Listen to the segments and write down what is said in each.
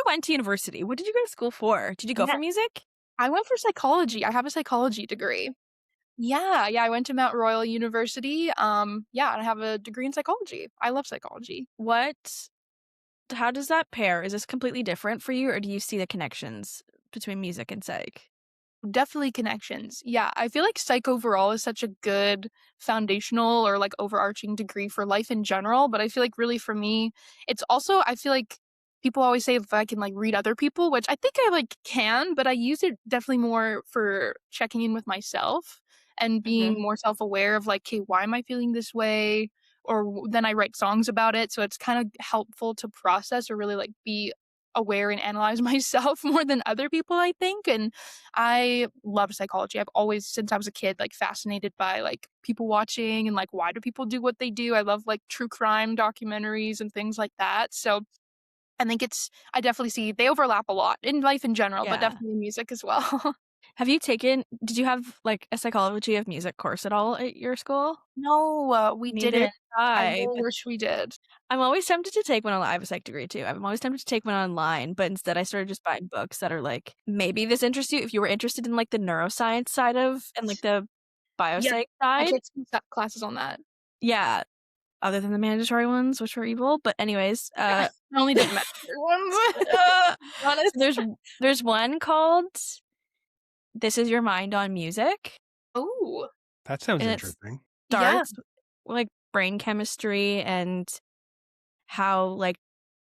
went to university. What did you go to school for? Did you go Yeah, for music? I went for psychology. I have a psychology degree. Yeah, I went to Mount Royal University. Yeah, and I have a degree in psychology. I love psychology. What how does that pair? Is this completely different for you, or do you see the connections between music and psych? Definitely connections. Yeah, I feel like psych overall is such a good foundational or like overarching degree for life in general, but I feel like really for me, it's also I feel like people always say if I can like read other people, which I think I like can, but I use it definitely more for checking in with myself and Mhm. being more self-aware of like, "Okay, why am I feeling this way?" Or then I write songs about it, so it's kind of helpful to process or really like be aware and analyze myself more than other people, I think, and I love psychology. I've always, since I was a kid, like fascinated by like people watching and like why do people do what they do. I love like true crime documentaries and things like that. So I think I definitely see they overlap a lot in life in general, but Yeah. definitely music as well. Did you have, like, a psychology of music course at all at your school? No, we Neither did didn't. I I, really but wish we did. I'm always tempted to take one on I have a psych degree too. I'm always tempted to take one online, but instead I started just buying books that are like, maybe this interests you if you were interested in, like, the neuroscience side of and, like, the Yeah, biopsych I side. took some classes on that. Yeah, other than the mandatory ones, which were evil, but anyways, Yeah, I only did the mandatory ones. uh, To be honest. so there's one called This Is Your Mind on Music, Oh, That sounds and it interesting. yeah, starts, like, brain chemistry and how, like,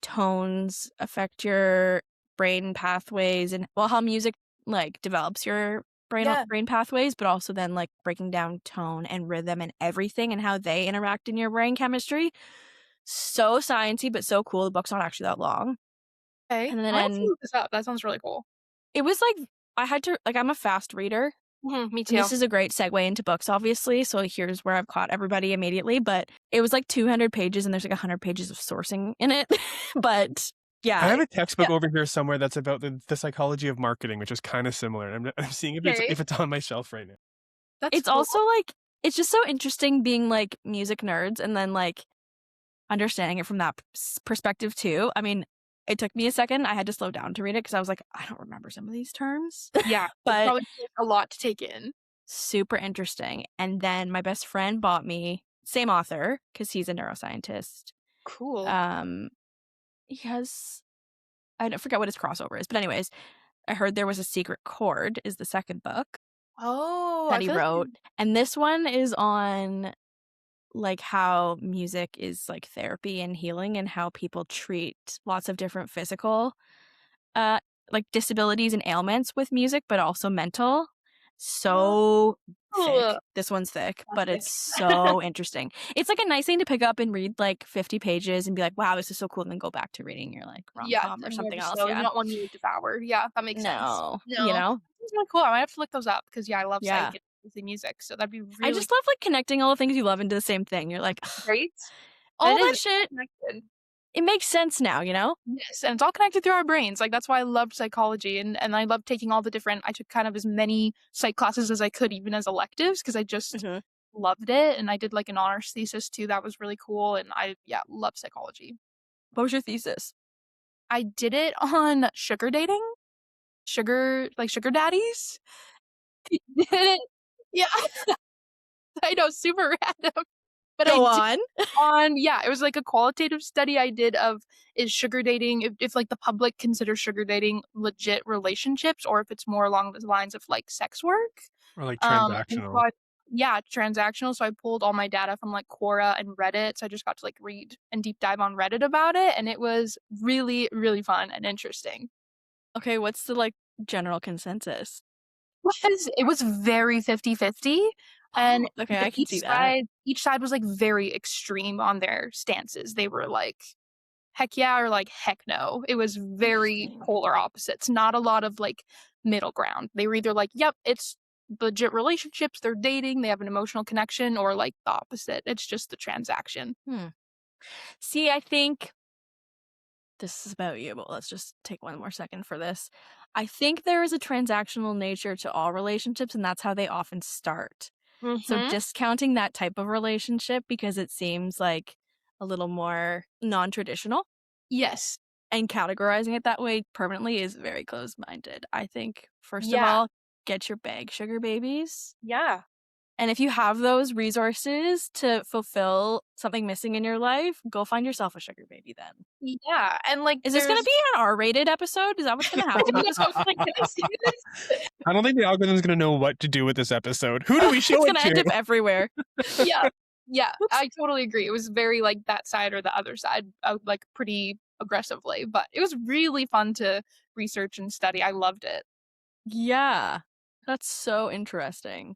tones affect your brain pathways and well, how music, like, develops your yeah. brain pathways, but also then, like, breaking down tone and rhythm and everything and how they interact in your brain chemistry. So sciencey, but so cool. The book's not actually that long. Okay, And I might have to then look this up. That sounds really cool. it was, like I had to like, I'm a fast reader, Me and too. this is a great segue into books, obviously, so here's where I've caught everybody immediately, but it was, like, 200 pages, and there's, like, 100 pages of sourcing in it. But, I yeah. have a textbook Yeah. over here somewhere that's about the psychology of marketing, which is kinda similar, and I'm seeing Okay, if it's on my shelf right now. that's It's cool. also, like it's just so interesting being, like, music nerds and then, like, understanding it from that perspective too. I mean, it took me a second. I had to slow down to read it because I was like, "I don't remember some of these terms." Yeah, it But probably took a lot to take in. super interesting. And then my best friend bought me same author because he's a neuroscientist. Cool. Um, he has I don't forget what his crossover is, but anyways, I heard there was a secret chord is the second book Oh, that I he feel like wrote, and this one is on like how music is like therapy and healing and how people treat lots of different physical uh like disabilities and ailments with music, but also mental. So oh, thick. This one's thick, but classic. it's so interesting. It's like a nice thing to pick up and read like 50 pages and be like, wow, this is so cool, and then go back to reading your like Yeah, rom-com or and more something just else. slowly, Yeah. not one you devour. Yeah, that makes sense. No, you No, know? that's really cool. I might have to look those up because yeah, I love psych Yeah. and obviously music, so that'd be I really just love like connecting all the things you love into the same thing. You're like, great. all And that it's all shit, connected. it makes sense now, you know? Yes, and it's all connected through our brains. Like that's why I loved psychology and I loved taking all the different I took kind of as many psych classes as I could even as electives because I just Mhm. loved it and I did like an honors thesis too. That was really cool and I yeah, love psychology. What was your thesis? I did it on sugar dating, sugar daddies. Did it. Yeah, I know, super random, but I Go did on. on yeah, it was like a qualitative study I did of is sugar dating if like the public considers sugar dating legit relationships or if it's more along the lines of like sex work. Or, like, And so transactional. I yeah, transactional. So I pulled all my data from like Quora and Reddit. So I just got to like read and deep dive on Reddit about it, and it was really, really fun and interesting. Okay, what's the like general consensus? It was very 50-50, and Okay, I can see that. each side was, like, very extreme on their stances. They were like, "Heck yeah," or like, "Heck no." It was very Interesting. polar opposites, not a lot of, like, middle ground. They were either like, "Yep, it's legit relationships, they're dating, they have an emotional connection," or, like, the opposite, it's just the transaction. Hmm. See, I think this is about you, but let's just take one more second for this. I think there is a transactional nature to all relationships, and that's how they often start. So Mhm. discounting that type of relationship because it seems like a little more non-traditional. Yes. and categorizing it that way permanently is very closed-minded. I think, first of Yeah. all, get your bag, sugar babies. Yeah. And if you have those resources to fulfill something missing in your life, go find yourself a sugar baby then. Yeah, and, like, Is this gonna there's be an R-rated episode? Is that what's gonna happen? Yeah, I was like, "Can I say this?" I don't think the algorithm's gonna know what to do with this episode. Who do we show It's it gonna end to? up everywhere. Yeah. Yeah, Whoops. I totally agree. It was very, like, that side or the other side, like, pretty aggressively, but it was really fun to research and study. I loved it. Yeah. That's so interesting.